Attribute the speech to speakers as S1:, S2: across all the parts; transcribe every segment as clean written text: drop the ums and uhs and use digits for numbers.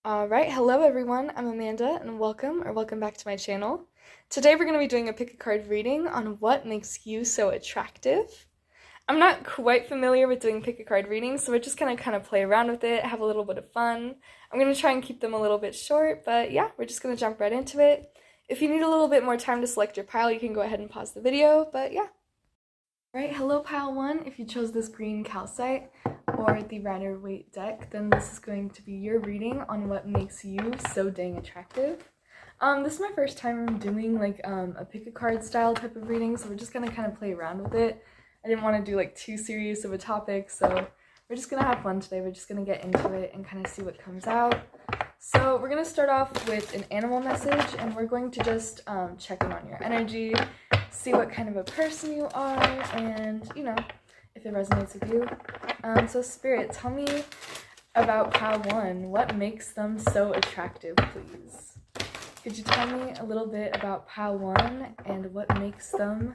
S1: Alright, hello everyone, I'm Amanda and welcome back to my channel. Today we're going to be doing a pick a card reading on what makes you so attractive. I'm not quite familiar with doing pick a card readings, so we're just going to kind of play around with it, have a little bit of fun. I'm going to try and keep them a little bit short, but yeah, we're just going to jump right into it. If you need a little bit more time to select your pile, you can go ahead and pause the video, but yeah. Alright, hello pile 1. If you chose this green calcite or the Rider-Waite deck, then this is going to be your reading on what makes you so dang attractive. This is my first time doing like a pick a card style type of reading, so we're just gonna kind of play around with it. I didn't want to do like too serious of a topic, so we're just gonna have fun today. We're just gonna get into it and kind of see what comes out. So we're gonna start off with an animal message, and we're going to just check in on your energy, see what kind of a person you are, and you know, if it resonates with you. So Spirit, tell me about pile 1. What makes them so attractive, please? Could you tell me a little bit about pile 1 and what makes them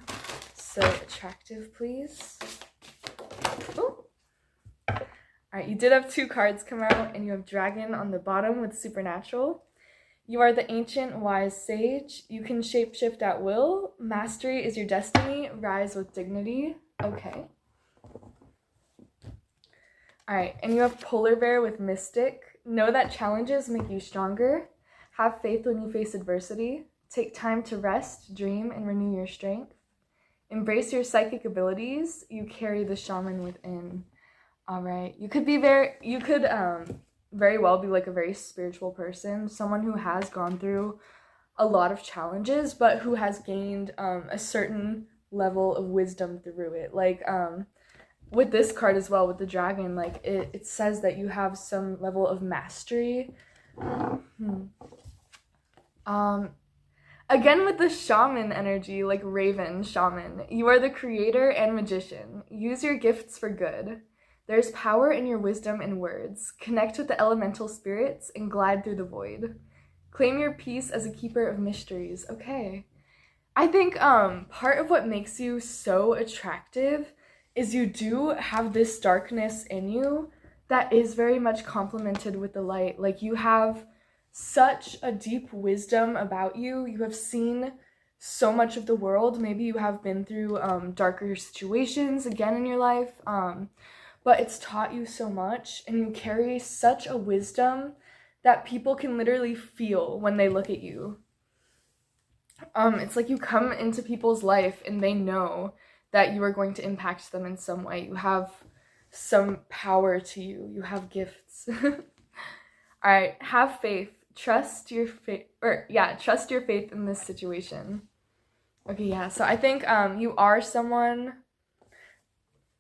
S1: so attractive, please? Ooh. Alright, you did have 2 cards come out, and you have Dragon on the bottom with Supernatural. You are the ancient wise sage. You can shapeshift at will. Mastery is your destiny. Rise with dignity. Okay. Alright, and you have Polar Bear with Mystic. Know that challenges make you stronger. Have faith when you face adversity. Take time to rest, dream, and renew your strength. Embrace your psychic abilities. You carry the shaman within. Alright, you could very well be like a very spiritual person, someone who has gone through a lot of challenges, but who has gained a certain level of wisdom through it. Like, with this card as well, with the dragon, like, it says that you have some level of mastery. Again, with the shaman energy, like Raven, shaman, you are the creator and magician. Use your gifts for good. There's power in your wisdom and words. Connect with the elemental spirits and glide through the void. Claim your peace as a keeper of mysteries. Okay. I think part of what makes you so attractive is you do have this darkness in you that is very much complemented with the light. Like, you have such a deep wisdom about you. You have seen so much of the world. Maybe you have been through darker situations again in your life. But it's taught you so much, and you carry such a wisdom that people can literally feel when they look at you. It's like you come into people's life and they know that you are going to impact them in some way. You have some power to you. You have gifts. Alright, have faith. Trust your faith in this situation. Okay, yeah, so I think you are someone.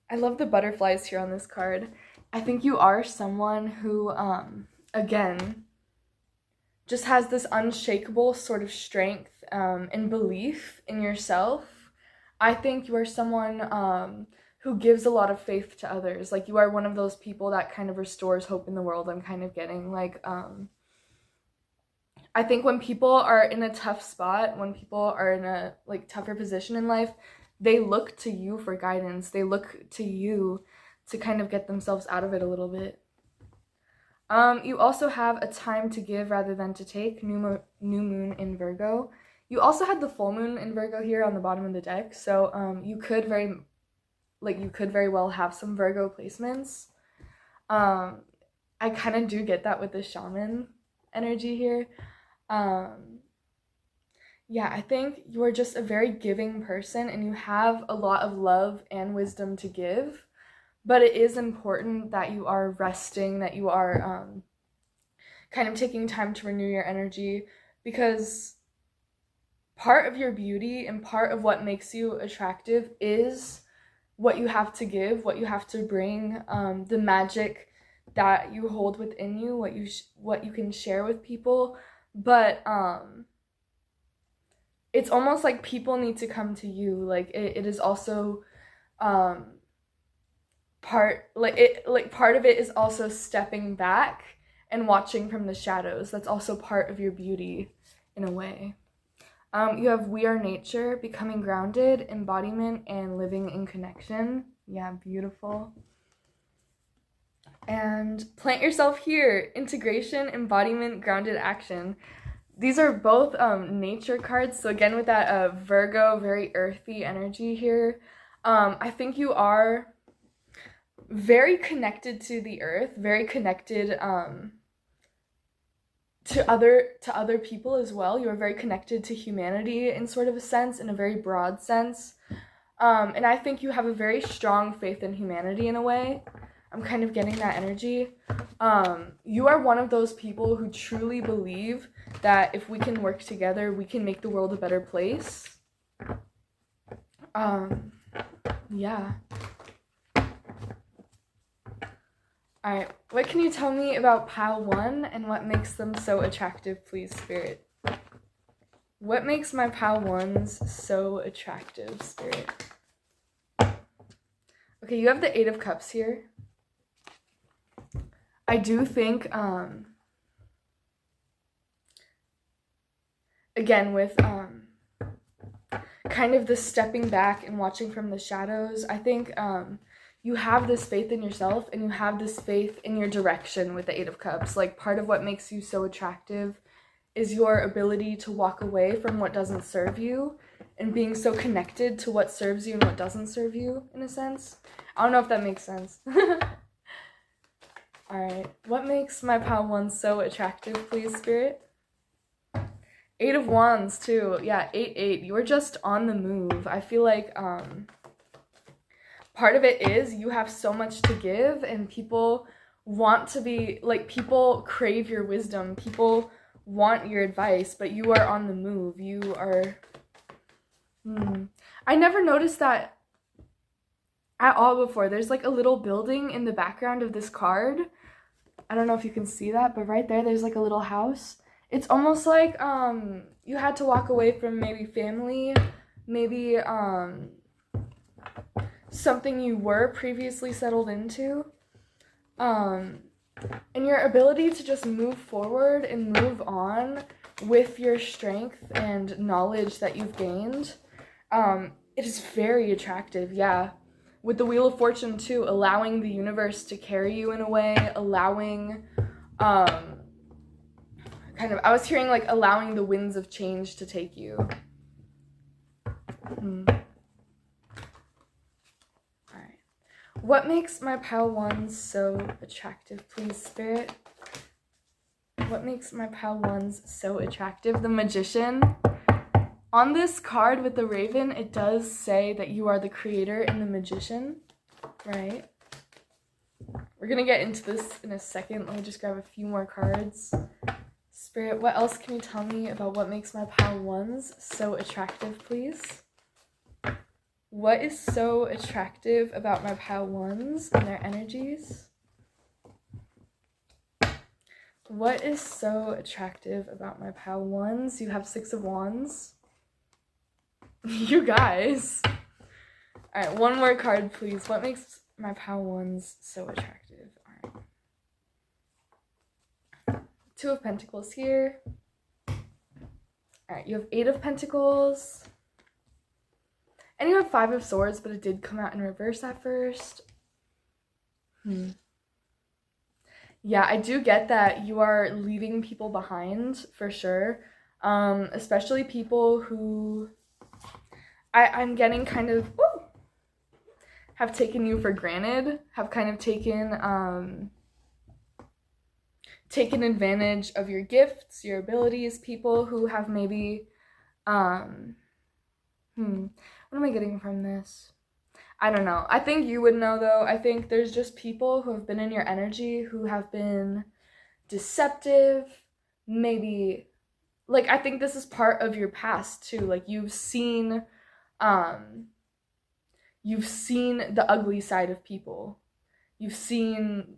S1: I love the butterflies here on this card. I think you are someone who, again, just has this unshakable sort of strength and belief in yourself. I think you are someone who gives a lot of faith to others. Like, you are one of those people that kind of restores hope in the world. I'm kind of getting, like, I think when people are in a tough spot, when people are in a, like, tougher position in life, they look to you for guidance. They look to you to kind of get themselves out of it a little bit. You also have a time to give rather than to take, new moon in Virgo. You also had the full moon in Virgo here on the bottom of the deck, so you could very well have some Virgo placements. I kind of do get that with the shaman energy here. Yeah, I think you are just a very giving person, and you have a lot of love and wisdom to give, but it is important that you are resting, that you are kind of taking time to renew your energy, because part of your beauty and part of what makes you attractive is what you have to give, what you have to bring, the magic that you hold within you, what you can share with people, but it's almost like people need to come to you. Like, it is also part of it is also stepping back and watching from the shadows. That's also part of your beauty in a way. You have We Are Nature, becoming grounded, embodiment, and living in connection. Yeah, beautiful. And plant yourself here. Integration, embodiment, grounded action. These are both nature cards. So again, with that Virgo, very earthy energy here, I think you are very connected to the earth, very connected to other people as well. You are very connected to humanity in sort of a sense, in a very broad sense. And I think you have a very strong faith in humanity in a way. I'm kind of getting that energy. You are one of those people who truly believe that if we can work together, we can make the world a better place. Yeah. Alright, what can you tell me about pile 1 and what makes them so attractive, please, Spirit? What makes my pile 1s so attractive, Spirit? Okay, you have the 8 of Cups here. I do think, again, with kind of the stepping back and watching from the shadows, I think you have this faith in yourself and you have this faith in your direction with the 8 of Cups. Like, part of what makes you so attractive is your ability to walk away from what doesn't serve you and being so connected to what serves you and what doesn't serve you, in a sense. I don't know if that makes sense. Alright, what makes my pile 1 so attractive, please, Spirit? 8 of Wands, too. Yeah, 8-8. You're just on the move. I feel like part of it is you have so much to give, and people want to be, like, people crave your wisdom. People want your advice, but you are on the move. You are... I never noticed that at all before. There's, like, a little building in the background of this card. I don't know if you can see that, but right there's, like, a little house. It's almost like you had to walk away from maybe family, maybe something you were previously settled into. And your ability to just move forward and move on with your strength and knowledge that you've gained, it is very attractive, yeah. With the Wheel of Fortune, too, allowing the universe to carry you in a way, allowing, I was hearing, like, allowing the winds of change to take you. Alright. What makes my pile 1s so attractive, please, Spirit? What makes my pile 1s so attractive? The Magician. On this card with the Raven, it does say that you are the creator and the magician, right? We're gonna get into this in a second. Let me just grab a few more cards. Spirit, what else can you tell me about what makes my pile 1s so attractive, please? What is so attractive about my pile 1s and their energies? What is so attractive about my pile 1s? You have 6 of Wands. You guys. Alright, one more card, please. What makes my pile 1s so attractive? Alright. 2 of Pentacles here. Alright, you have 8 of Pentacles. And you have 5 of Swords, but it did come out in reverse at first. Yeah, I do get that you are leaving people behind, for sure. Especially people who... I'm getting kind of... have taken you for granted, have kind of taken advantage of your gifts, your abilities, people who have maybe, what am I getting from this? I don't know. I think you would know, though. I think there's just people who have been in your energy who have been deceptive, maybe, like, I think this is part of your past, too. Like, you've seen the ugly side of people. You've seen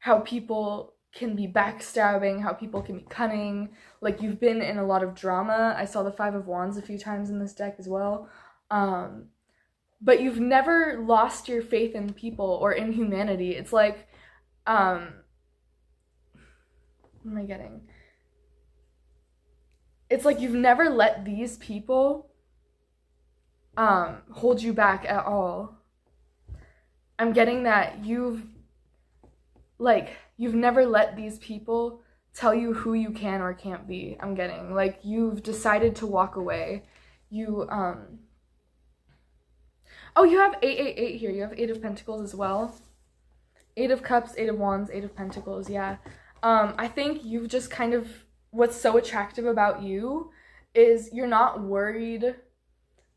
S1: how people can be backstabbing, how people can be cunning. Like, you've been in a lot of drama. I saw the 5 of Wands a few times in this deck as well. But you've never lost your faith in people or in humanity. It's like, what am I getting? It's like you've never let these people hold you back at all. I'm getting that you've never let these people tell you who you can or can't be. I'm getting, like, you've decided to walk away. You, oh, you have 888 here. You have 8 of Pentacles as well. 8 of Cups, 8 of Wands, 8 of Pentacles, yeah. I think you've just kind of, what's so attractive about you is you're not worried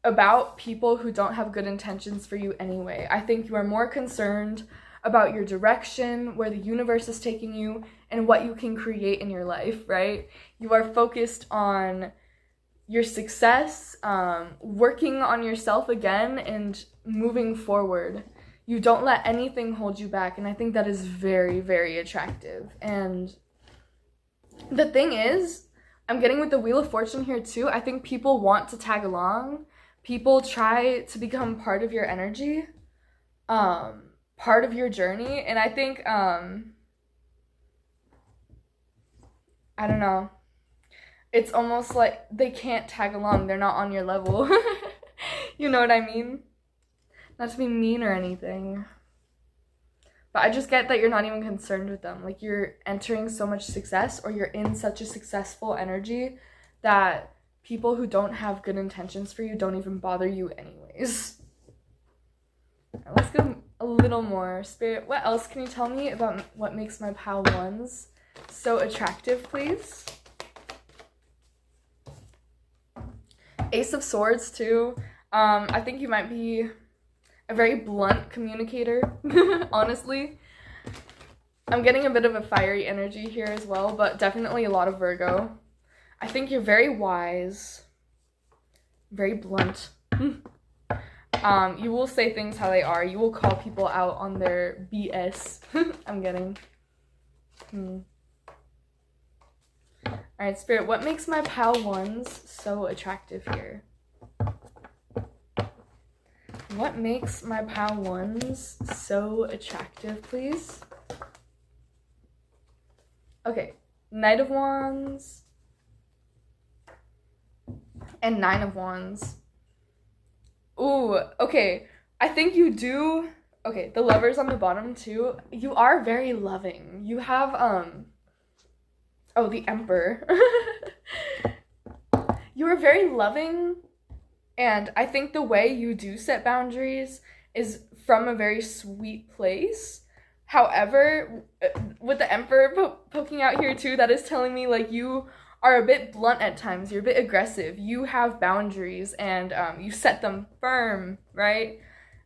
S1: about people who don't have good intentions for you anyway. I think you are more concerned about your direction, where the universe is taking you, and what you can create in your life, right? You are focused on your success, working on yourself again, and moving forward. You don't let anything hold you back, and I think that is very, very attractive. And the thing is, I'm getting with the Wheel of Fortune here too, I think people want to tag along. People try to become part of your energy, part of your journey, and I think, I don't know, it's almost like they can't tag along, they're not on your level. You know what I mean? Not to be mean or anything, but I just get that you're not even concerned with them. Like, you're entering so much success, or you're in such a successful energy that people who don't have good intentions for you don't even bother you anyways. Right, let's go a little more. Spirit, what else can you tell me about what makes my pal ones so attractive, please? Ace of Swords too. I think you might be a very blunt communicator, honestly. I'm getting a bit of a fiery energy here as well, but definitely a lot of Virgo. I think you're very wise, very blunt. You will say things how they are. You will call people out on their BS. I'm getting. Alright, Spirit, what makes my pal ones so attractive here? What makes my pal ones so attractive, please? Okay, Knight of Wands and 9 of Wands. Ooh, okay. I think you do. Okay, the Lovers on the bottom too. You are very loving. You have, oh, the Emperor. You are very loving, and I think the way you do set boundaries is from a very sweet place. However, with the Emperor poking out here too, that is telling me, like, you are a bit blunt at times. You're a bit aggressive. You have boundaries, and you set them firm, right?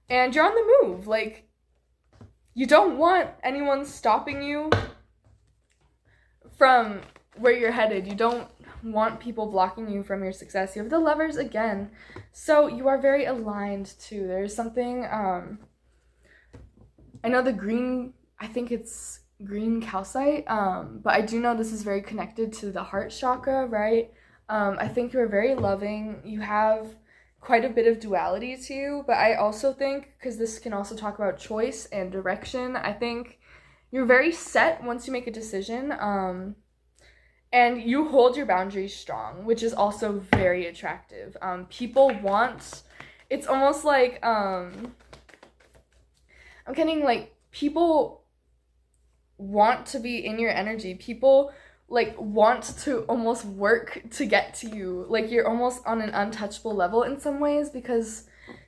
S1: And you're on the move. Like, you don't want anyone stopping you from where you're headed. You don't want people blocking you from your success. You have the Lovers again. So you are very aligned too. There's something, I know the green, I think it's green calcite, but I do know this is very connected to the heart chakra, right? I think you're very loving. You have quite a bit of duality to you, but I also think, because this can also talk about choice and direction, I think you're very set once you make a decision, and you hold your boundaries strong, which is also very attractive. People want, it's almost like, I'm getting, like, people want to be in your energy. People, like, want to almost work to get to you. Like, you're almost on an untouchable level in some ways, because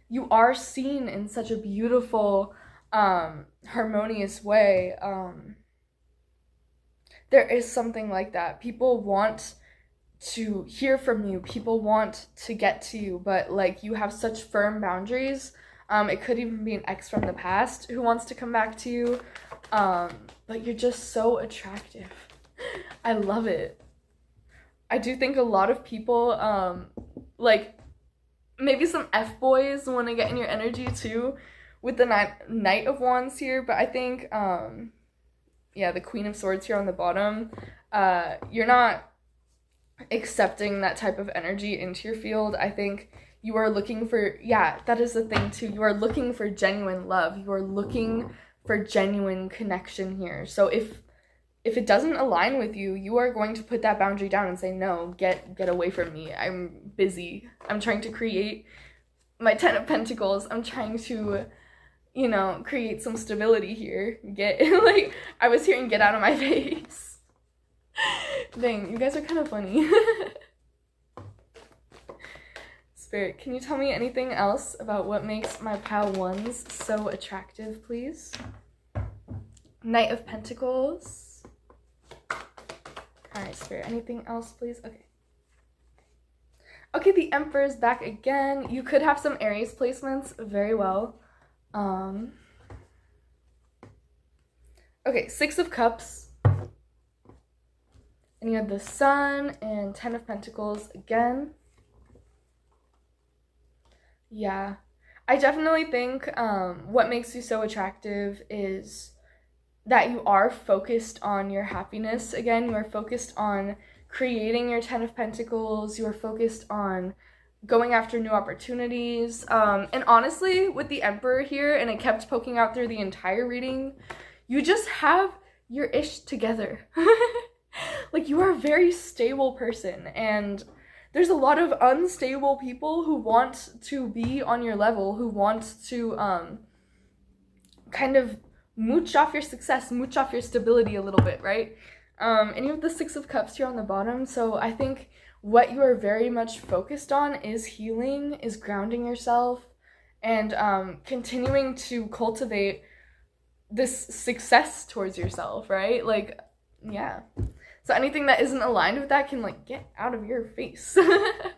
S1: you are seen in such a beautiful, harmonious way. There is something like that. People want to hear from you. People want to get to you, but, like, you have such firm boundaries. It could even be an ex from the past who wants to come back to you. But you're just so attractive. I love it. I do think a lot of people, like, maybe some F-boys want to get in your energy too, with the Knight of Wands here, but I think, yeah, the Queen of Swords here on the bottom, you're not accepting that type of energy into your field. I think you are looking for, yeah, that is the thing too. You are looking for genuine love. You are looking for genuine connection here. So if it doesn't align with you, you are going to put that boundary down and say, no, get away from me. I'm busy. I'm trying to create my Ten of Pentacles, I'm trying to, you know, create some stability here. Get, like, I was hearing get out of my face. Dang, you guys are kind of funny. Spirit, can you tell me anything else about what makes my pile ones so attractive, please? Knight of Pentacles. Alright, Spirit, anything else, please? Okay. Okay, the Emperor's back again. You could have some Aries placements very well. Okay, Six of Cups. And you have the Sun and Ten of Pentacles again. Yeah. I definitely think what makes you so attractive is that you are focused on your happiness. Again, you are focused on creating your Ten of Pentacles. You are focused on going after new opportunities. And honestly, with the Emperor here, and it kept poking out through the entire reading, you just have your ish together. Like, you are a very stable person, and there's a lot of unstable people who want to be on your level, who want to kind of mooch off your success, mooch off your stability a little bit, right? And you have the Six of Cups here on the bottom, so I think what you are very much focused on is healing, is grounding yourself, and continuing to cultivate this success towards yourself, right? Like, yeah. So anything that isn't aligned with that can, like, get out of your face. Alright,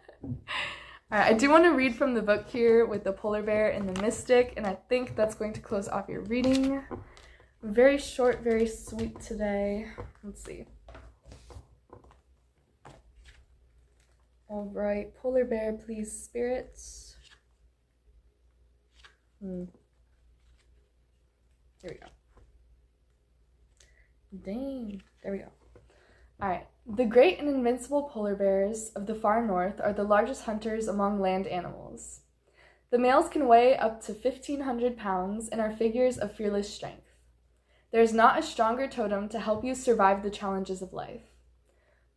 S1: I do want to read from the book here with the polar bear and the mystic, and I think that's going to close off your reading. Very short, very sweet today. Let's see. Alright, polar bear, please, spirits. Here we go. Dang, there we go. Alright, the great and invincible polar bears of the far north are the largest hunters among land animals. The males can weigh up to 1,500 pounds and are figures of fearless strength. There is not a stronger totem to help you survive the challenges of life.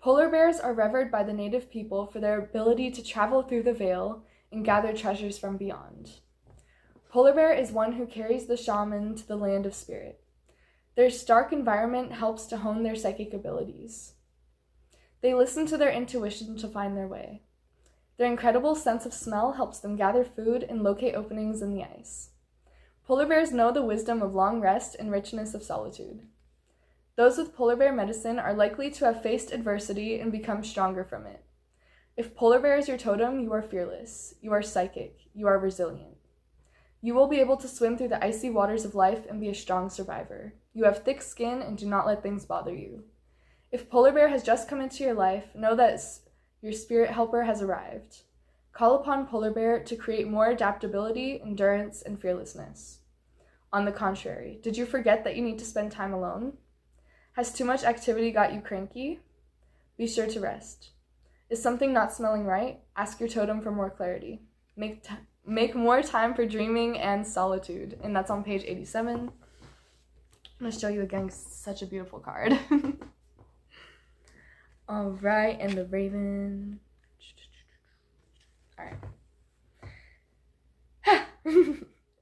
S1: Polar bears are revered by the native people for their ability to travel through the veil and gather treasures from beyond. Polar bear is one who carries the shaman to the land of spirit. Their stark environment helps to hone their psychic abilities. They listen to their intuition to find their way. Their incredible sense of smell helps them gather food and locate openings in the ice. Polar bears know the wisdom of long rest and richness of solitude. Those with polar bear medicine are likely to have faced adversity and become stronger from it. If polar bear is your totem, you are fearless. You are psychic. You are resilient. You will be able to swim through the icy waters of life and be a strong survivor. You have thick skin and do not let things bother you. If polar bear has just come into your life, know that your spirit helper has arrived. Call upon polar bear to create more adaptability, endurance, and fearlessness. On the contrary, did you forget that you need to spend time alone? Has too much activity got you cranky? Be sure to rest. Is something not smelling right? Ask your totem for more clarity. Make more time for dreaming and solitude. And that's on page 87. I'm going to show you again, such a beautiful card. All right, and the raven. All right.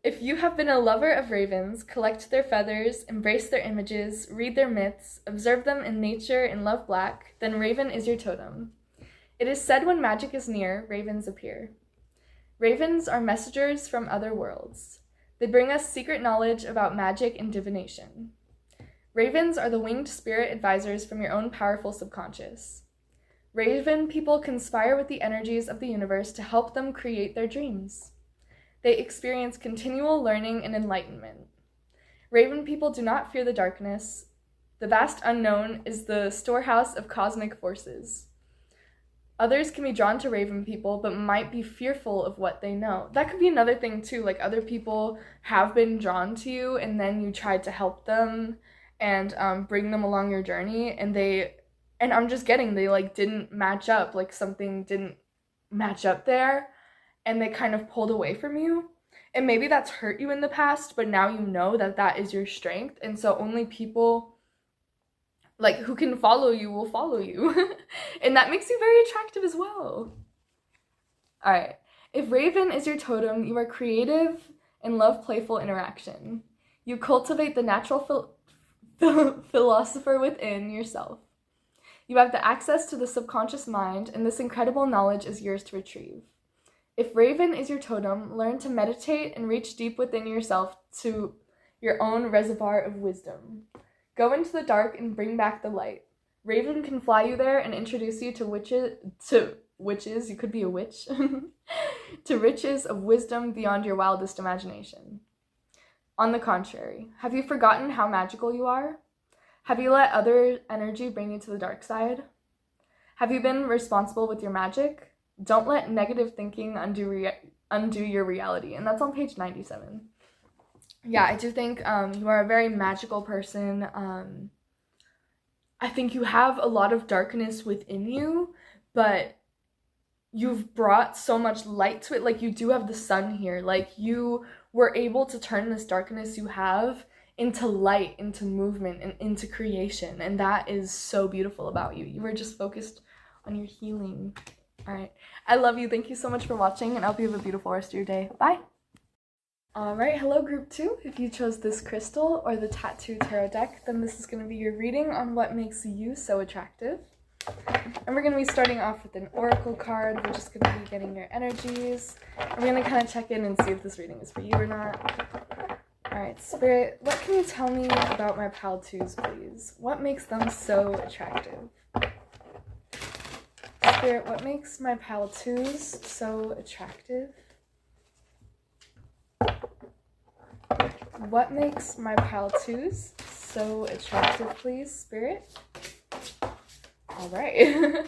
S1: If you have been a lover of ravens, collect their feathers, embrace their images, read their myths, observe them in nature, and love black, then raven is your totem. It is said when magic is near, ravens appear. Ravens are messengers from other worlds. They bring us secret knowledge about magic and divination. Ravens are the winged spirit advisors from your own powerful subconscious. Raven people conspire with the energies of the universe to help them create their dreams. They experience continual learning and enlightenment. Raven people do not fear the darkness. The vast unknown is the storehouse of cosmic forces. Others can be drawn to raven people, but might be fearful of what they know. That could be another thing too, like other people have been drawn to you and then you tried to help them and bring them along your journey, and I'm just getting, they like didn't match up, like something didn't match up there, and they kind of pulled away from you. And maybe that's hurt you in the past, but now you know that that is your strength, and so only people like who can follow you will follow you. And that makes you very attractive as well. All right. If Raven is your totem, you are creative and love playful interaction. You cultivate the natural philosopher within yourself. You have the access to the subconscious mind, and this incredible knowledge is yours to retrieve. If Raven is your totem, learn to meditate and reach deep within yourself to your own reservoir of wisdom. Go into the dark and bring back the light. Raven can fly you there and introduce you to witches, you could be a witch, to riches of wisdom beyond your wildest imagination. On the contrary, have you forgotten how magical you are? Have you let other energy bring you to the dark side? Have you been responsible with your magic? Don't let negative thinking undo your reality. And that's on page 97. Yeah, I do think you are a very magical person. I think you have a lot of darkness within you, but you've brought so much light to it. Like, you do have the sun here. Like, you were able to turn this darkness you have into light, into movement, and into creation. And that is so beautiful about you. You were just focused on your healing. All right. I love you. Thank you so much for watching, and I hope you have a beautiful rest of your day. Bye. All right. Hello, group 2. If you chose this crystal or the Tattoo Tarot deck, then this is going to be your reading on what makes you so attractive. And we're going to be starting off with an oracle card. We're just going to be getting your energies. And we're going to kind of check in and see if this reading is for you or not. Alright, Spirit, what can you tell me about my pal 2s, please? What makes them so attractive? Spirit, what makes my pal 2s so attractive? What makes my pal 2s so attractive, please, Spirit? Alright.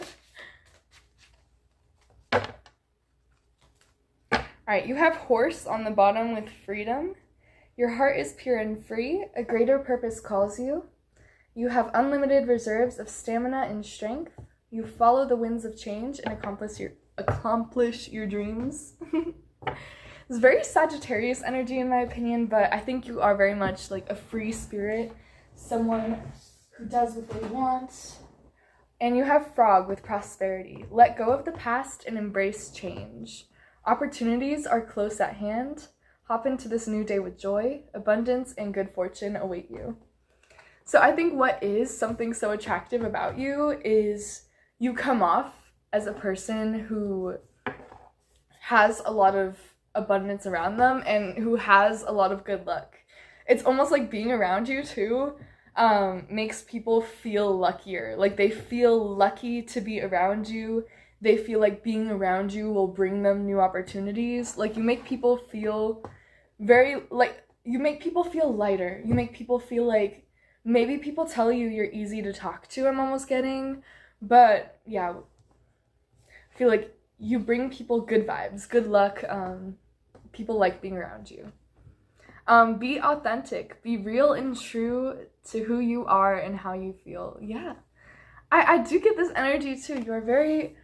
S1: Alright, you have horse on the bottom with freedom. Your heart is pure and free. A greater purpose calls you. You have unlimited reserves of stamina and strength. You follow the winds of change and accomplish your dreams. It's very Sagittarius energy in my opinion, but I think you are very much like a free spirit, someone who does what they want. And you have frog with prosperity. Let go of the past and embrace change. Opportunities are close at hand. Hop into this new day with joy. Abundance and good fortune await you. So I think what is something so attractive about you is you come off as a person who has a lot of abundance around them and who has a lot of good luck. It's almost like being around you too makes people feel luckier. Like, they feel lucky to be around you. They feel like being around you will bring them new opportunities. Like, you make people feel you make people feel lighter. You make people feel like maybe people tell you you're easy to talk to, I'm almost getting. But yeah, I feel like you bring people good vibes, good luck. People like being around you. Be authentic. Be real and true to who you are and how you feel. Yeah. I do get this energy too. You're very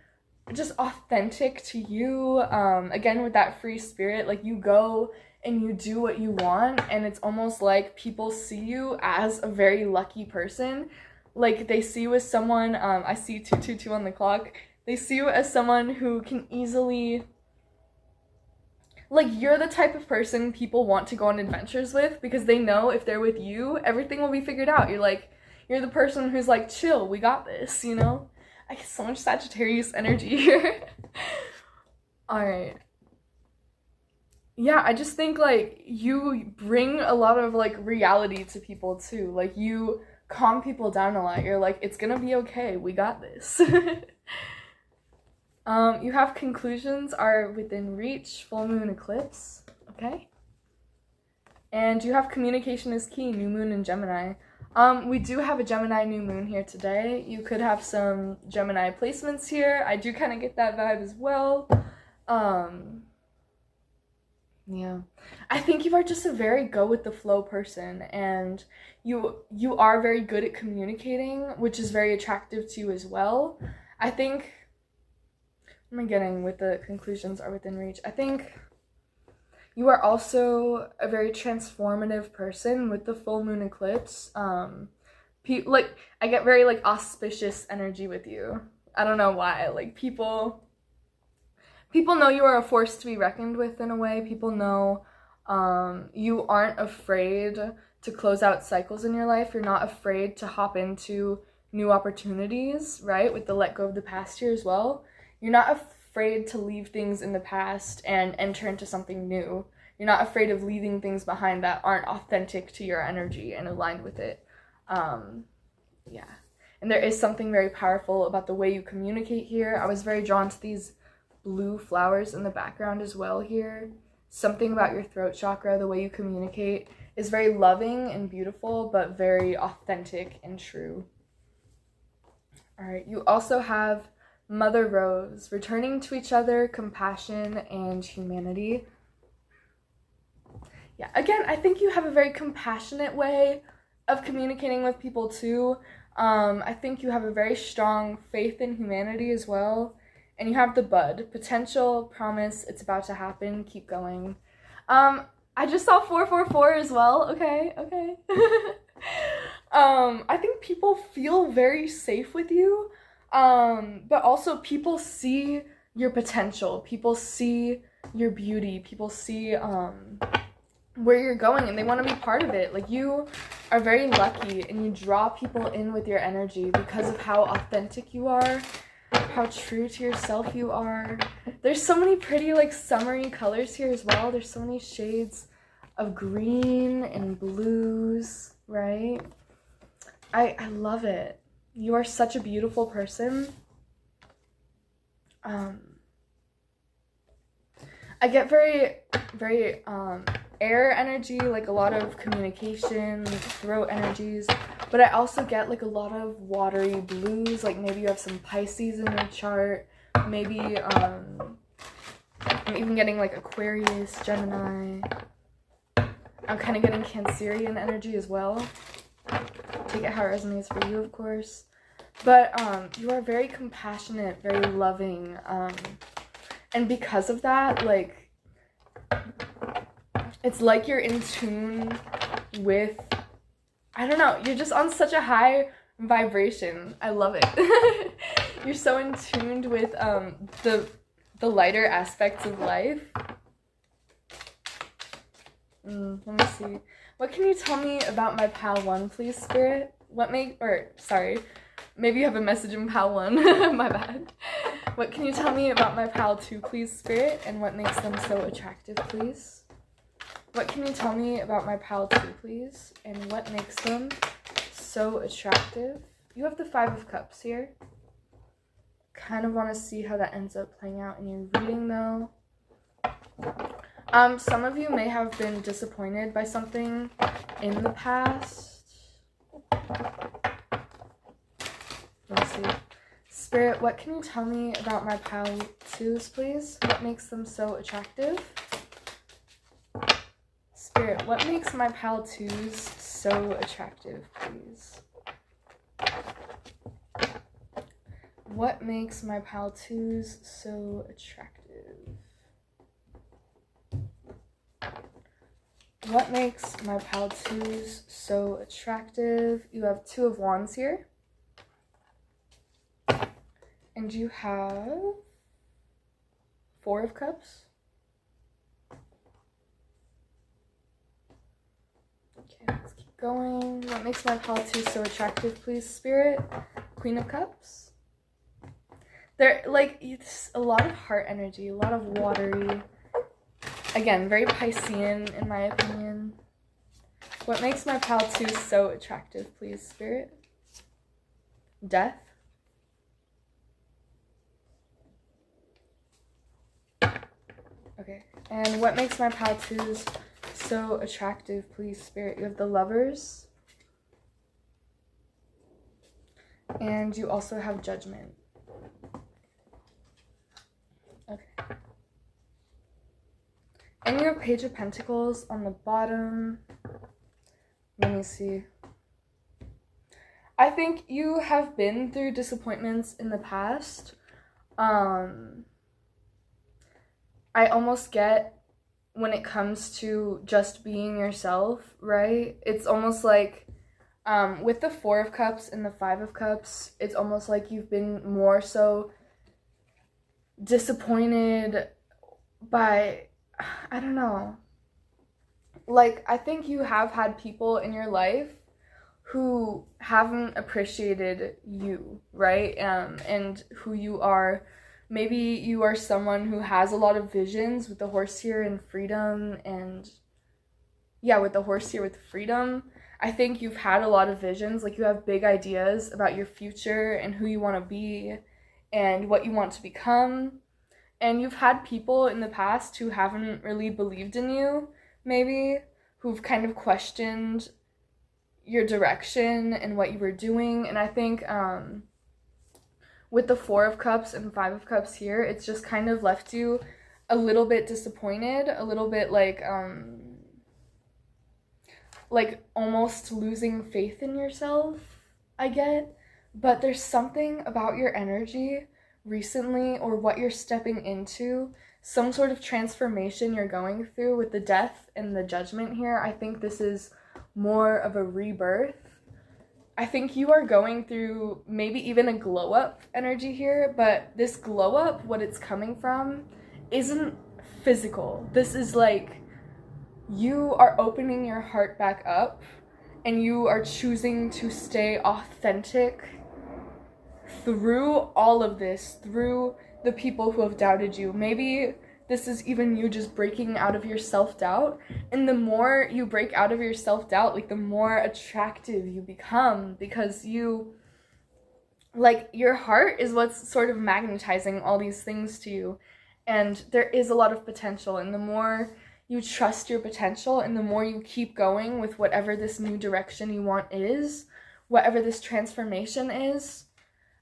S1: just authentic to you. Again, with that free spirit, like, you go and you do what you want, and it's almost like people see you as a very lucky person. Like, they see you as someone, I see 222 on the clock, they see you as someone who can easily, like, you're the type of person people want to go on adventures with, because they know if they're with you, everything will be figured out. You're the person who's like, chill, we got this, you know? I get so much Sagittarius energy here. Alright. Yeah, I just think, like, you bring a lot of, like, reality to people, too. Like, you calm people down a lot. You're like, it's gonna be okay. We got this. You have conclusions are within reach, full moon eclipse, okay? And you have communication is key, new moon in Gemini. We do have a Gemini new moon here today. You could have some Gemini placements here. I do kind of get that vibe as well. Yeah, I think you are just a very go with the flow person, and you are very good at communicating, which is very attractive to you as well. I think, what am I getting with the conclusions are within reach? I think you are also a very transformative person with the full moon eclipse. Like, I get very, like, auspicious energy with you. I don't know why. Like, people people know you are a force to be reckoned with in a way. People know you aren't afraid to close out cycles in your life. You're not afraid to hop into new opportunities, right? With the let go of the past here as well. You're not afraid to leave things in the past and enter into something new. You're not afraid of leaving things behind that aren't authentic to your energy and aligned with it. Yeah. And there is something very powerful about the way you communicate here. I was very drawn to these blue flowers in the background as well here. Something about your throat chakra, the way you communicate, is very loving and beautiful, but very authentic and true. All right, you also have Mother Rose, returning to each other, compassion, and humanity. Yeah, again, I think you have a very compassionate way of communicating with people too. I think you have a very strong faith in humanity as well. And you have the bud, potential, promise, it's about to happen, keep going. I just saw 444 as well, okay. I think people feel very safe with you, but also people see your potential, people see your beauty, people see where you're going, and they want to be part of it. Like, you are very lucky, and you draw people in with your energy because of how authentic you are, how true to yourself you are. There's so many pretty, like, summery colors here as well. There's so many shades of green and blues, right? I love it. You are such a beautiful person. I get very air energy, like a lot of communication, throat energies, but I also get like a lot of watery blues, like maybe you have some Pisces in your chart, maybe I'm even getting like Aquarius, Gemini. I'm kind of getting Cancerian energy as well. Take it how it resonates for you, of course. But you are very compassionate, very loving, and because of that, like, it's like you're in tune with, I don't know, you're just on such a high vibration. I love it. You're so in tuned with the lighter aspects of life. Let me see. What can you tell me about my Pal 1, please, Spirit? Maybe you have a message in Pal 1. My bad. What can you tell me about my Pal 2, please, Spirit? And what makes them so attractive, please? What can you tell me about my Pal 2, please? And what makes them so attractive? You have the 5 of Cups here. Kind of want to see how that ends up playing out in your reading, though. Some of you may have been disappointed by something in the past. Let's see. Spirit, what can you tell me about my Pal 2s, please? What makes them so attractive? Spirit, what makes my Pal 2s so attractive, please? What makes my Pal 2s so attractive? What makes my Pal 2s so attractive? You have 2 of Wands here. And you have 4 of Cups. Okay, let's keep going. What makes my Pal 2 so attractive, please, Spirit? Queen of Cups. They're like, it's a lot of heart energy, a lot of watery. Again, very Piscean, in my opinion. What makes my Pal 2 so attractive, please, Spirit? Death. Okay, and what makes my Pal 2s so attractive, please, Spirit? You have the Lovers. And you also have Judgment. Okay. And you have Page of Pentacles on the bottom. Let me see. I think you have been through disappointments in the past. I almost get when it comes to just being yourself, right? It's almost like with the 4 of Cups and the 5 of Cups, it's almost like you've been more so disappointed by, I don't know. Like, I think you have had people in your life who haven't appreciated you, right? And who you are. Maybe you are someone who has a lot of visions with the horse here and freedom, and yeah, with the horse here with freedom. I think you've had a lot of visions, like you have big ideas about your future and who you want to be and what you want to become. And you've had people in the past who haven't really believed in you, maybe, who've kind of questioned your direction and what you were doing. And I think with the Four of Cups and Five of Cups here, it's just kind of left you a little bit disappointed, a little bit like almost losing faith in yourself, I get. But there's something about your energy recently, or what you're stepping into, some sort of transformation you're going through with the death and the judgment here. I think this is more of a rebirth. I think you are going through maybe even a glow up energy here, but this glow up, what it's coming from, isn't physical. This is like you are opening your heart back up and you are choosing to stay authentic through all of this, through the people who have doubted you. Maybe this is even you just breaking out of your self-doubt. And the more you break out of your self-doubt, like the more attractive you become, because you, like, your heart is what's sort of magnetizing all these things to you. And there is a lot of potential. And the more you trust your potential and the more you keep going with whatever this new direction you want is, whatever this transformation is,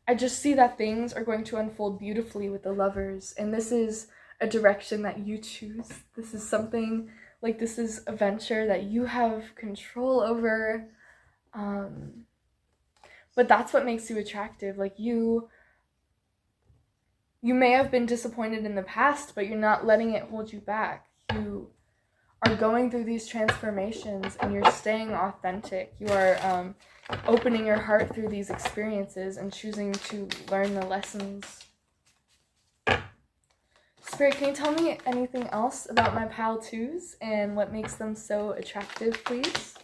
S1: I just see that things are going to unfold beautifully with the Lovers. And this is a direction that you choose. This is something, like, this is a venture that you have control over. But that's what makes you attractive. Like, you may have been disappointed in the past, but you're not letting it hold you back. You are going through these transformations and you're staying authentic. You are opening your heart through these experiences and choosing to learn the lessons. Spirit, can you tell me anything else about my pal twos and what makes them so attractive, please?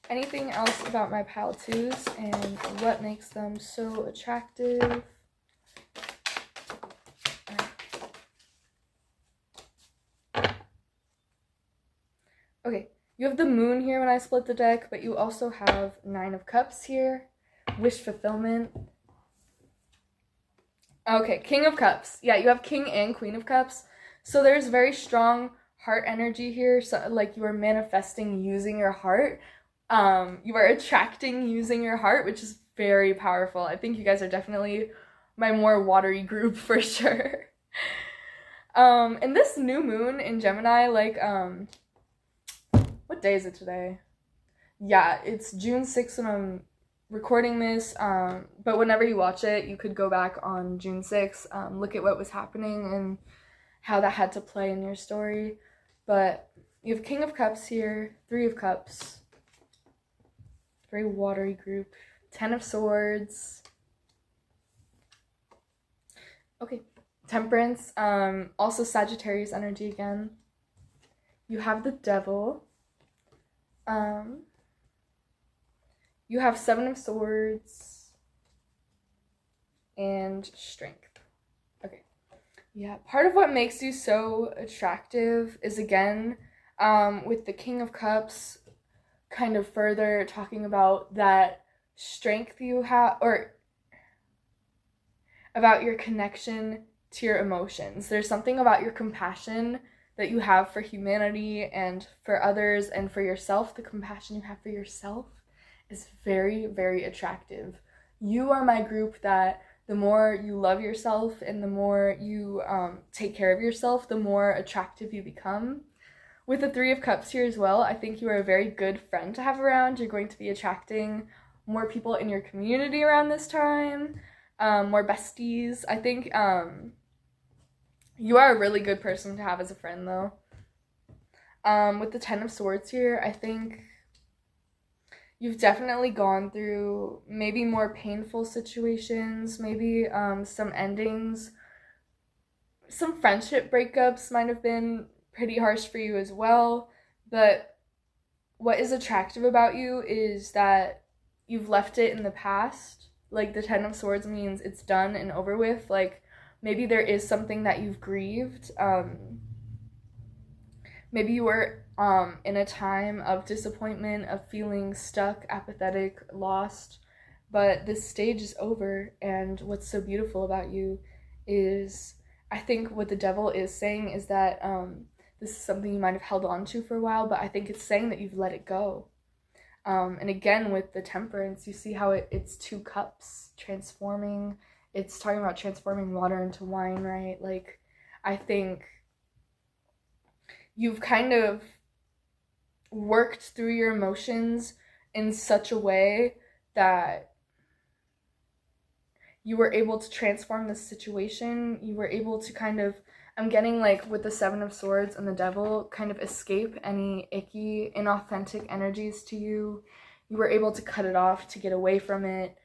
S1: Anything else about my pal twos and what makes them so attractive? Okay, you have the Moon here when I split the deck, but you also have Nine of Cups here, wish fulfillment. Okay, King of Cups. Yeah, you have King and Queen of Cups. So there's very strong heart energy here. So, like, you are manifesting using your heart. You are attracting using your heart, which is very powerful. I think you guys are definitely my more watery group for sure. And this new moon in Gemini, like, what day is it today? Yeah, it's June 6th when I'm recording this, but whenever you watch it, you could go back on June 6th, look at what was happening and how that had to play in your story. But you have King of Cups here, Three of Cups, very watery group, Ten of Swords. Okay, Temperance, also Sagittarius energy again. You have the Devil. You have Seven of Swords and Strength. Okay. Yeah, part of what makes you so attractive is, again, with the King of Cups, kind of further talking about that strength you have, or about your connection to your emotions. There's something about your compassion that you have for humanity and for others and for yourself. The compassion you have for yourself is very, very attractive. You are my group that the more you love yourself and the more you take care of yourself, the more attractive you become. With the Three of Cups here as well, I think you are a very good friend to have around. You're going to be attracting more people in your community around this time, more besties. I think you are a really good person to have as a friend, though. With the Ten of Swords here, I think you've definitely gone through maybe more painful situations, maybe some endings. Some friendship breakups might have been pretty harsh for you as well, but what is attractive about you is that you've left it in the past. Like the Ten of Swords means it's done and over with. Like maybe there is something that you've grieved. Maybe you were in a time of disappointment, of feeling stuck, apathetic, lost, but this stage is over. And what's so beautiful about you is, I think what the Devil is saying is that this is something you might have held on to for a while, but I think it's saying that you've let it go. And again, with the Temperance, you see how it's 2 cups transforming. It's talking about transforming water into wine, right? Like, I think you've kind of worked through your emotions in such a way that you were able to transform the situation. You were able to kind of, I'm getting like with the Seven of Swords and the Devil, kind of escape any icky, inauthentic energies to you. You were able to cut it off, to get away from it.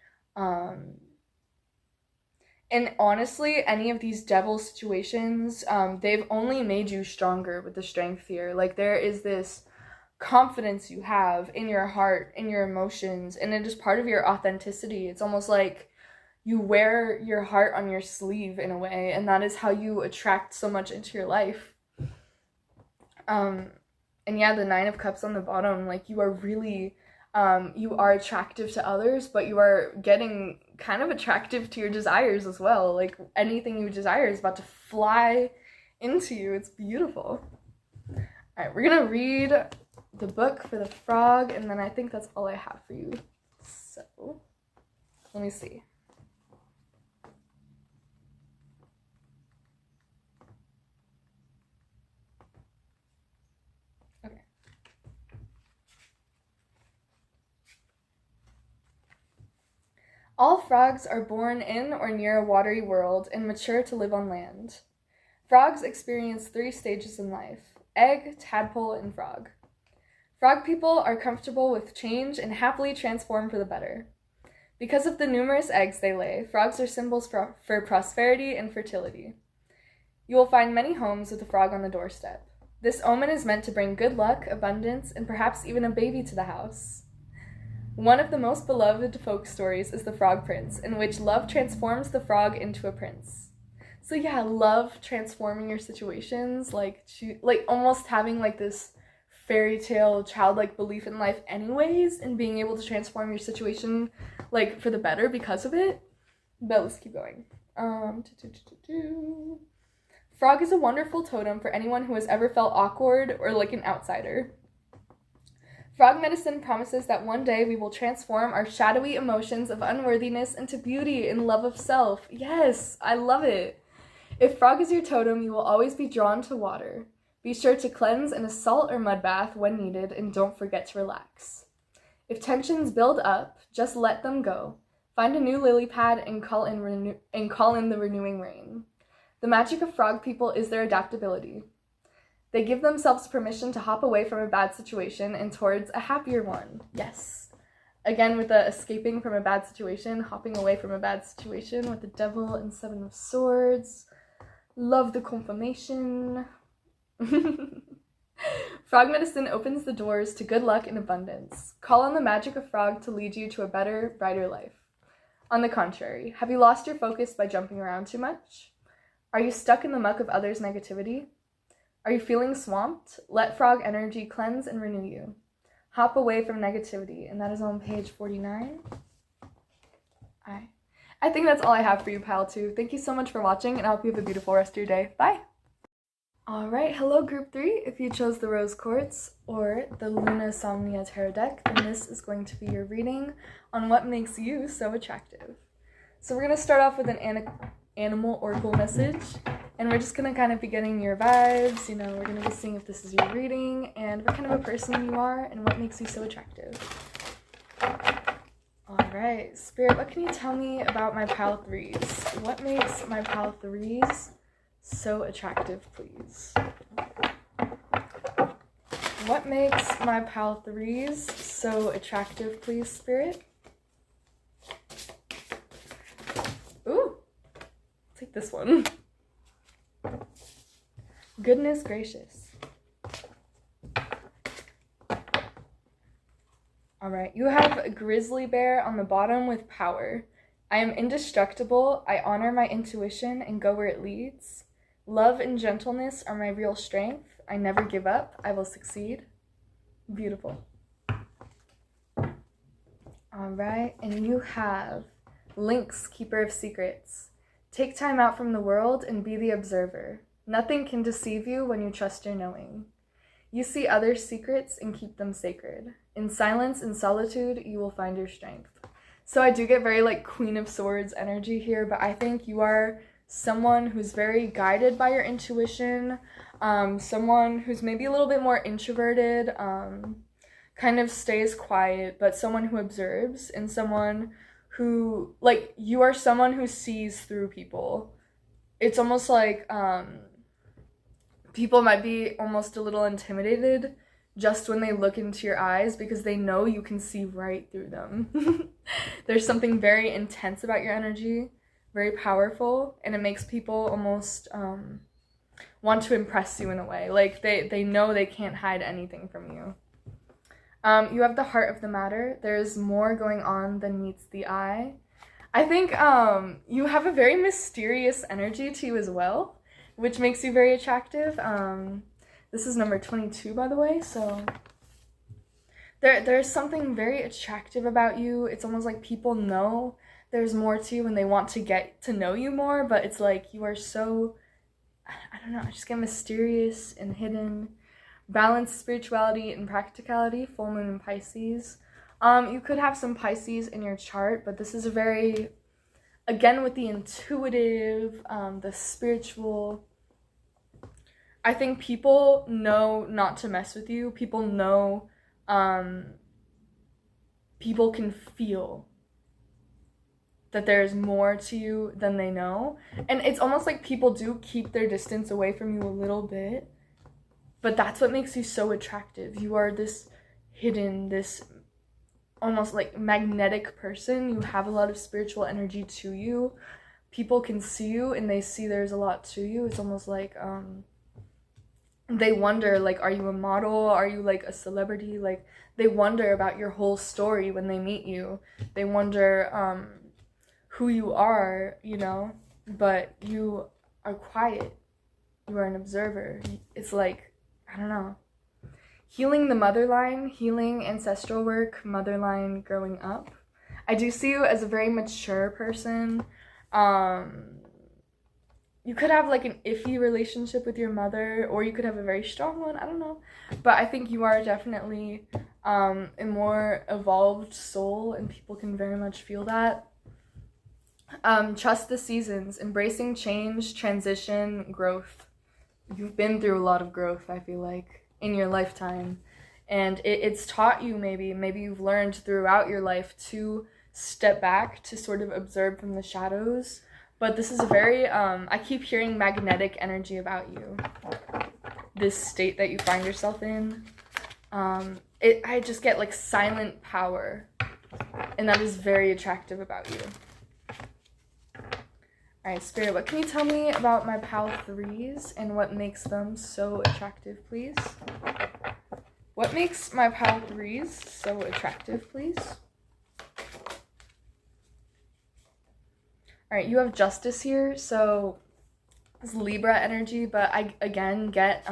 S1: And honestly, any of these devil situations, they've only made you stronger with the Strength here. Like there is this confidence you have in your heart, in your emotions, and it is part of your authenticity. It's almost like you wear your heart on your sleeve in a way, and that is how you attract so much into your life. And yeah, the Nine of Cups on the bottom, like you are really, you are attractive to others, but you are getting kind of attractive to your desires as well. Like anything you desire is about to fly into you. It's beautiful. All right, we're gonna read the book for the frog, and then I think that's all I have for you. So, let me see. All frogs are born in or near a watery world and mature to live on land. Frogs experience 3 stages in life: egg, tadpole, and frog. Frog people are comfortable with change and happily transform for the better. Because of the numerous eggs they lay, frogs are symbols for prosperity and fertility. You will find many homes with a frog on the doorstep. This omen is meant to bring good luck, abundance, and perhaps even a baby to the house. One of the most beloved folk stories is The Frog Prince, in which love transforms the frog into a prince. So yeah, love transforming your situations, like almost having like this fairy tale childlike belief in life anyways, and being able to transform your situation like for the better because of it. But let's keep going. Frog is a wonderful totem for anyone who has ever felt awkward or like an outsider. Frog medicine promises that one day we will transform our shadowy emotions of unworthiness into beauty and love of self. Yes, I love it. If frog is your totem, you will always be drawn to water. Be sure to cleanse in a salt or mud bath when needed, and don't forget to relax. If tensions build up, just let them go. Find a new lily pad and call in the renewing rain. The magic of frog people is their adaptability. They give themselves permission to hop away from a bad situation and towards a happier one. Yes. Again, with the escaping from a bad situation, hopping away from a bad situation with the Devil and Seven of Swords. Love the confirmation. Frog medicine opens the doors to good luck and abundance. Call on the magic of frog to lead you to a better, brighter life. On the contrary, have you lost your focus by jumping around too much? Are you stuck in the muck of others' negativity? Are you feeling swamped? Let frog energy cleanse and renew you. Hop away from negativity, and that is on page 49. I think that's all I have for you, pile 2. Thank you so much for watching, and I hope you have a beautiful rest of your day. Bye! Alright, hello group 3. If you chose the Rose Quartz or the Luna Somnia Tarot deck, then this is going to be your reading on what makes you so attractive. So we're going to start off with an animal oracle message, and we're just going to kind of be getting your vibes. You know, we're going to be seeing if this is your reading and what kind of a person you are and what makes you so attractive. Alright, Spirit, what can you tell me about my pile 3s? What makes my pile 3s so attractive, please? What makes my pal 3s so attractive, please, Spirit? Ooh, take this one. Goodness gracious. All right, you have a grizzly bear on the bottom with power. I am indestructible. I honor my intuition and go where it leads. Love and gentleness are my real strength. I never give up. I will succeed. Beautiful. All right, and you have Lynx, Keeper of Secrets. Take time out from the world and be the observer. Nothing can deceive you when you trust your knowing. You see others' secrets and keep them sacred. In silence and solitude, you will find your strength. So I do get very like Queen of Swords energy here, but I think you are someone who's very guided by your intuition, someone who's maybe a little bit more introverted, kind of stays quiet, but someone who observes, and someone who, like, you are someone who sees through people. It's almost like people might be almost a little intimidated just when they look into your eyes because they know you can see right through them. There's something very intense about your energy, very powerful, and it makes people almost want to impress you in a way. Like, they know they can't hide anything from you. You have the heart of the matter. There's more going on than meets the eye. I think you have a very mysterious energy to you as well, which makes you very attractive. This is number 22, by the way, so there's something very attractive about you. It's almost like people know there's more to you and they want to get to know you more, but it's like you are so, I don't know, I just get mysterious and hidden. Balanced spirituality and practicality, full moon in Pisces. You could have some Pisces in your chart, but this is a very, again, with the intuitive, the spiritual. I think people know not to mess with you. People know, people can feel that there's more to you than they know. And it's almost like people do keep their distance away from you a little bit, but that's what makes you so attractive. You are this hidden, this almost like magnetic person. You have a lot of spiritual energy to you. People can see you and they see there's a lot to you. It's almost like, they wonder, like, are you a model? Are you, like, a celebrity? Like, they wonder about your whole story when they meet you. They wonder who you are, you know? But you are quiet. You are an observer. It's like, I don't know. Healing the mother line, healing ancestral work, mother line growing up. I do see you as a very mature person. You could have like an iffy relationship with your mother, or you could have a very strong one, I don't know. But I think you are definitely a more evolved soul, and people can very much feel that. Trust the seasons, embracing change, transition, growth. You've been through a lot of growth, I feel like, in your lifetime. And it's taught you, maybe you've learned throughout your life to step back, to sort of observe from the shadows. But this is a very, I keep hearing magnetic energy about you. This state that you find yourself in. I just get like silent power. And that is very attractive about you. Alright, Spirit, what can you tell me about my pal 3s and what makes them so attractive, please? What makes my pal 3s so attractive, please? Alright, you have Justice here, so it's Libra energy, but I, again, get,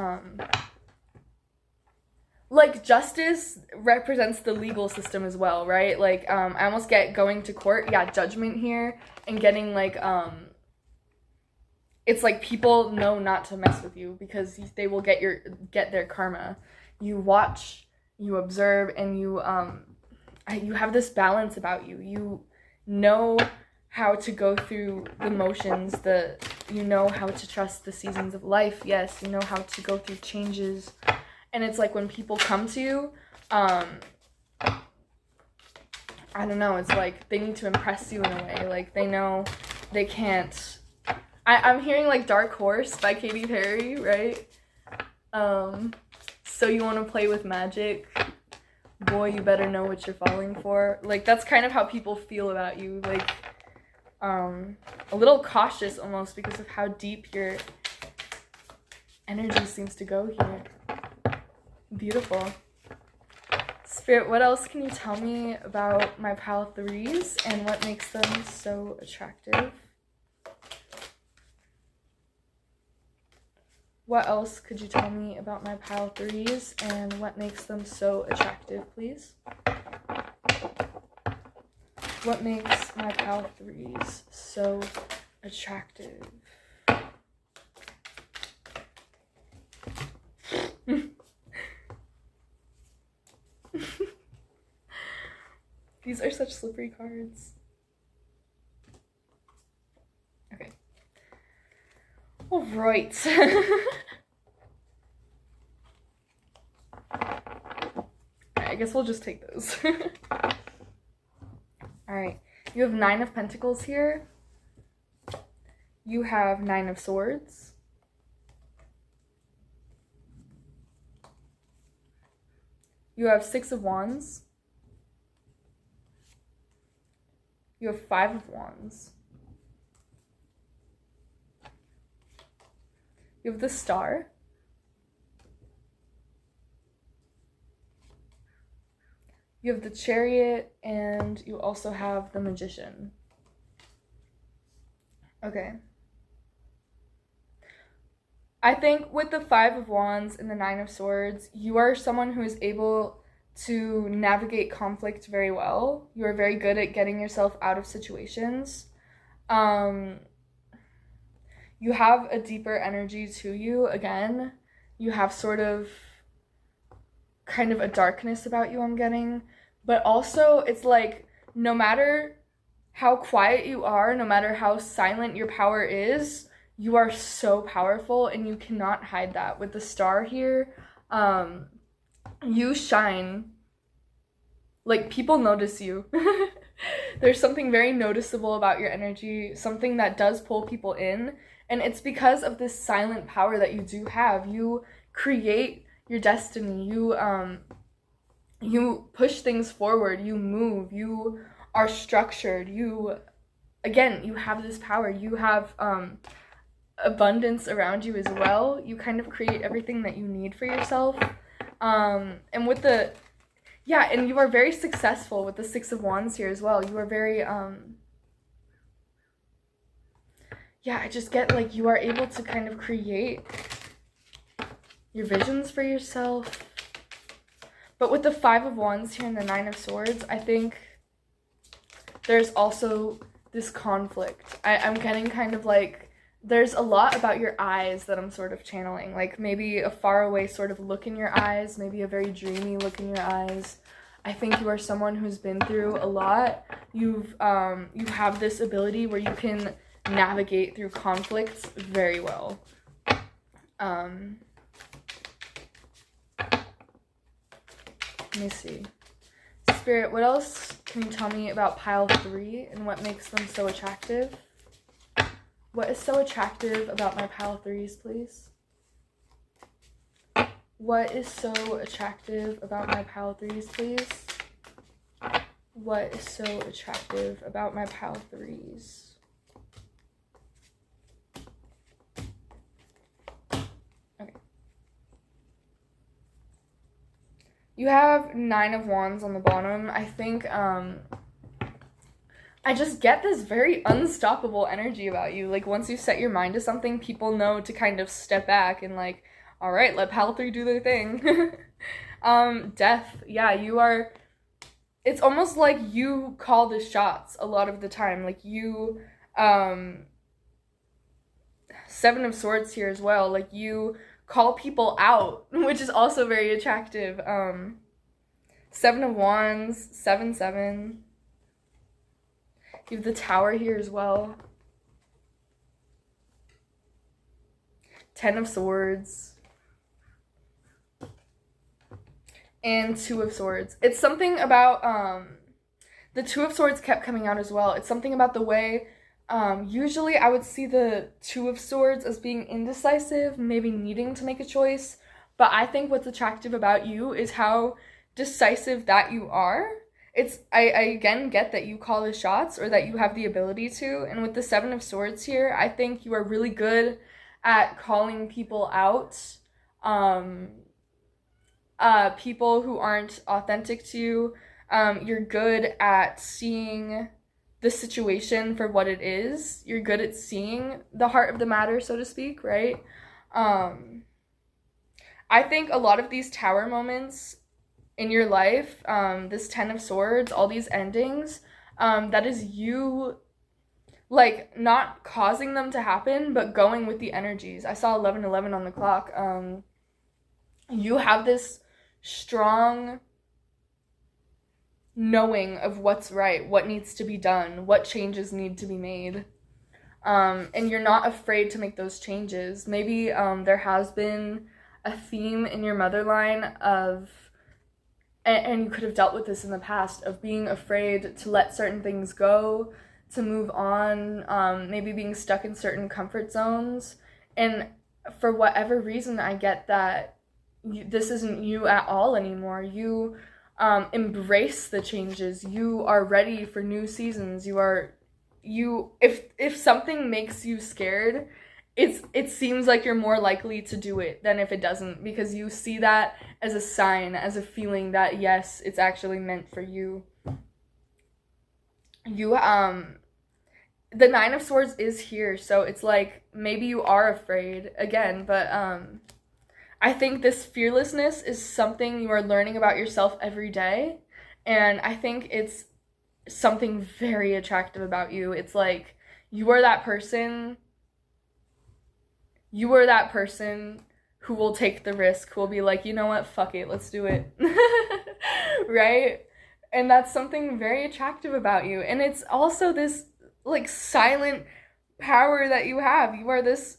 S1: like, Justice represents the legal system as well, right? Like, I almost get going to court, yeah, Judgment here, and getting, like, it's like people know not to mess with you because they will get their karma. You watch, you observe, and you have this balance about you. You know how to go through the motions, you know how to trust the seasons of life, yes, you know how to go through changes, and it's like when people come to you, I don't know, it's like they need to impress you in a way, like they know they can't, I'm hearing like Dark Horse by Katy Perry, right? So you want to play with magic? Boy, you better know what you're falling for. Like, that's kind of how people feel about you. Like, a little cautious almost because of how deep your energy seems to go here. Beautiful. Spirit, what else can you tell me about my pile 3s and what makes them so attractive? What else could you tell me about my pile 3s and what makes them so attractive, please? What makes my pile 3s so attractive? These are such slippery cards. Okay. All right. I guess we'll just take those. All right. You have 9 of Pentacles here. You have 9 of Swords. You have 6 of Wands. You have 5 of Wands. You have the Star. You have the Chariot, and you also have the Magician. Okay. I think with the 5 of Wands and the 9 of Swords, you are someone who is able to navigate conflict very well. You are very good at getting yourself out of situations. You have a deeper energy to you. Again, you have sort of kind of a darkness about you, I'm getting. But also, it's like, no matter how quiet you are, no matter how silent your power is, you are so powerful and you cannot hide that. With the Star here, you shine. Like, people notice you. There's something very noticeable about your energy, something that does pull people in, and it's because of this silent power that you do have. You create your destiny. You push things forward. You move. You are structured. You have this power. You have abundance around you as well. You kind of create everything that you need for yourself. And with the and you are very successful with the 6 of Wands here as well. You are very I just get like you are able to kind of create your visions for yourself. But with the 5 of Wands here and the 9 of Swords, I think there's also this conflict. I'm getting kind of like, there's a lot about your eyes that I'm sort of channeling. Like maybe a faraway sort of look in your eyes, maybe a very dreamy look in your eyes. I think you are someone who's been through a lot. You have this ability where you can navigate through conflicts very well. Let me see. Spirit, what else can you tell me about pile 3 and what makes them so attractive? What is so attractive about my pile 3s, please? What is so attractive about my pile 3s, please? What is so attractive about my pile 3s? Okay. You have 9 of Wands on the bottom. I think, I just get this very unstoppable energy about you. Like, once you set your mind to something, people know to kind of step back and, like, all right, let pile 3 do their thing. Death. Yeah, you are... It's almost like you call the shots a lot of the time. Like, you... 7 of Swords here as well. Like, you call people out, which is also very attractive. 7 of Wands, 7-7. You have the Tower here as well. 10 of Swords. And 2 of Swords. It's something about, the 2 of Swords kept coming out as well. It's something about the way, usually I would see the 2 of Swords as being indecisive, maybe needing to make a choice. But I think what's attractive about you is how decisive that you are. I again get that you call the shots, or that you have the ability to. And with the Seven of Swords here, I think you are really good at calling people out. People who aren't authentic to you. You're good at seeing the situation for what it is. You're good at seeing the heart of the matter, so to speak, right? I think a lot of these tower moments in your life, this Ten of Swords, all these endings, that is you, like, not causing them to happen, but going with the energies. I saw 11:11 on the clock. You have this strong knowing of what's right, what needs to be done, what changes need to be made. And you're not afraid to make those changes. Maybe there has been a theme in your mother line of, and you could have dealt with this in the past, of being afraid to let certain things go, to move on, maybe being stuck in certain comfort zones. And for whatever reason, I get that this isn't you at all anymore. You embrace the changes. You are ready for new seasons. If something makes you scared, it seems like you're more likely to do it than if it doesn't, because you see that as a sign, as a feeling that yes, it's actually meant for you. The Nine of Swords is here, so it's like maybe you are afraid again, but I think this fearlessness is something you are learning about yourself every day, and I think it's something very attractive about you. It's like you are that person who will take the risk, who will be like, you know what, fuck it, let's do it. Right? And that's something very attractive about you. And it's also this, like, silent power that you have. You are this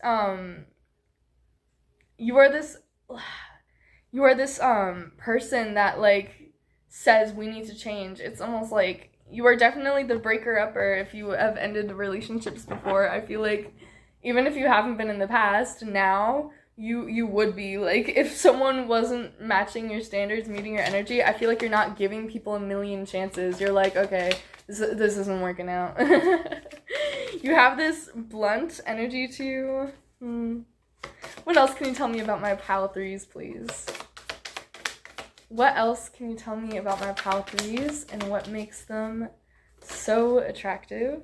S1: person that, like, says we need to change. It's almost like you are definitely the breaker-upper if you have ended relationships before. I feel like even if you haven't been in the past, now you would be. Like, if someone wasn't matching your standards, meeting your energy, I feel like you're not giving people a million chances. You're like, okay, this isn't working out. You have this blunt energy to you. What else can you tell me about my pal threes, please? What else can you tell me about my pal threes and what makes them so attractive?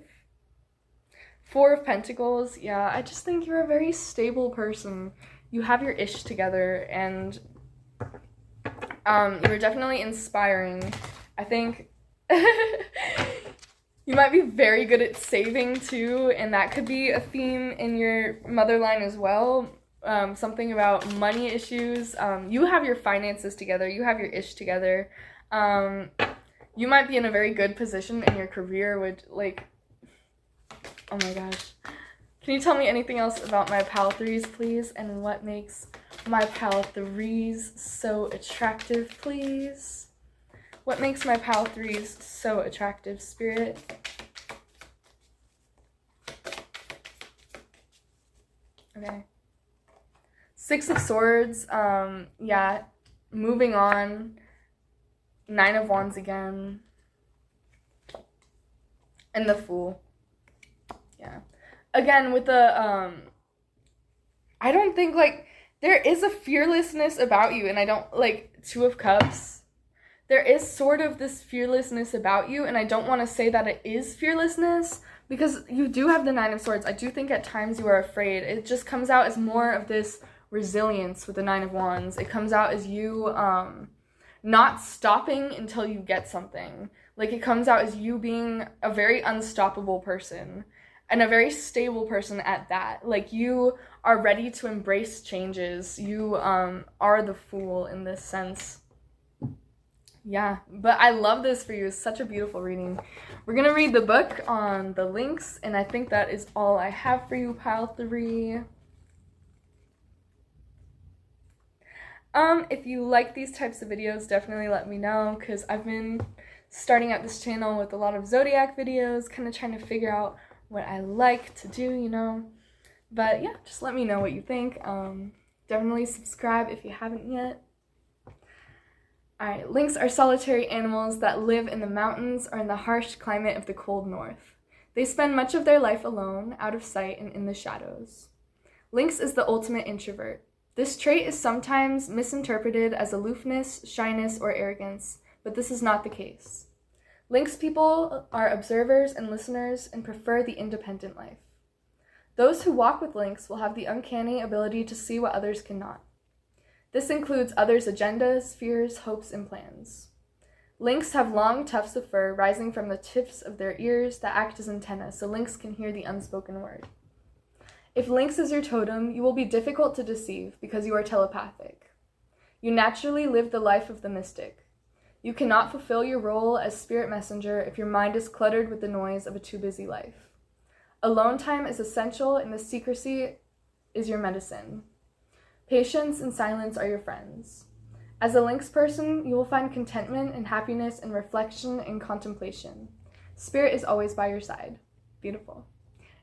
S1: Four of Pentacles, yeah, I just think you're a very stable person. You have your ish together, and you're definitely inspiring. I think you might be very good at saving too, and that could be a theme in your mother line as well. Something about money issues. You have your finances together. You have your ish together. You might be in a very good position in your career with, like, oh my gosh. Can you tell me anything else about my pal threes, please? And what makes my pal threes so attractive, please? What makes my pal threes so attractive, Spirit? Okay. Six of Swords, yeah, moving on. Nine of Wands again. And the Fool. Yeah. Again, with the, I don't think, like, there is a fearlessness about you, and I don't, like, Two of Cups. There is sort of this fearlessness about you, and I don't want to say that it is fearlessness, because you do have the Nine of Swords. I do think at times you are afraid. It just comes out as more of this resilience with the Nine of Wands. It comes out as you, not stopping until you get something. Like, it comes out as you being a very unstoppable person. And a very stable person at that. Like, you are ready to embrace changes. You are the Fool in this sense. Yeah, but I love this for you. It's such a beautiful reading. We're going to read the book on the links, and I think that is all I have for you, pile 3. If you like these types of videos, definitely let me know, because I've been starting out this channel with a lot of zodiac videos, kind of trying to figure out what I like to do, you know. But yeah, just let me know what you think. Definitely subscribe if you haven't yet. Alright, lynx are solitary animals that live in the mountains or in the harsh climate of the cold north. They spend much of their life alone, out of sight, and in the shadows. Lynx is the ultimate introvert. This trait is sometimes misinterpreted as aloofness, shyness, or arrogance, but this is not the case. Lynx people are observers and listeners and prefer the independent life. Those who walk with lynx will have the uncanny ability to see what others cannot. This includes others' agendas, fears, hopes, and plans. Lynx have long tufts of fur rising from the tips of their ears that act as antennas, so lynx can hear the unspoken word. If lynx is your totem, you will be difficult to deceive because you are telepathic. You naturally live the life of the mystic. You cannot fulfill your role as spirit messenger if your mind is cluttered with the noise of a too busy life. Alone time is essential, and the secrecy is your medicine. Patience and silence are your friends. As a lynx person, you will find contentment and happiness in reflection and contemplation. Spirit is always by your side. Beautiful.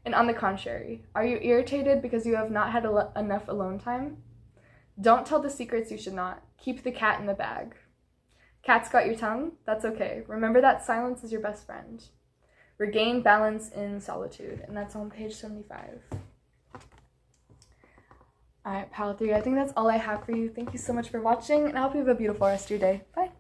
S1: And on the contrary, are you irritated because you have not had enough alone time? Don't tell the secrets you should not. Keep the cat in the bag. Cat's got your tongue? That's okay. Remember that silence is your best friend. Regain balance in solitude. And that's on page 75. Alright, Pal 3, I think that's all I have for you. Thank you so much for watching, and I hope you have a beautiful rest of your day. Bye!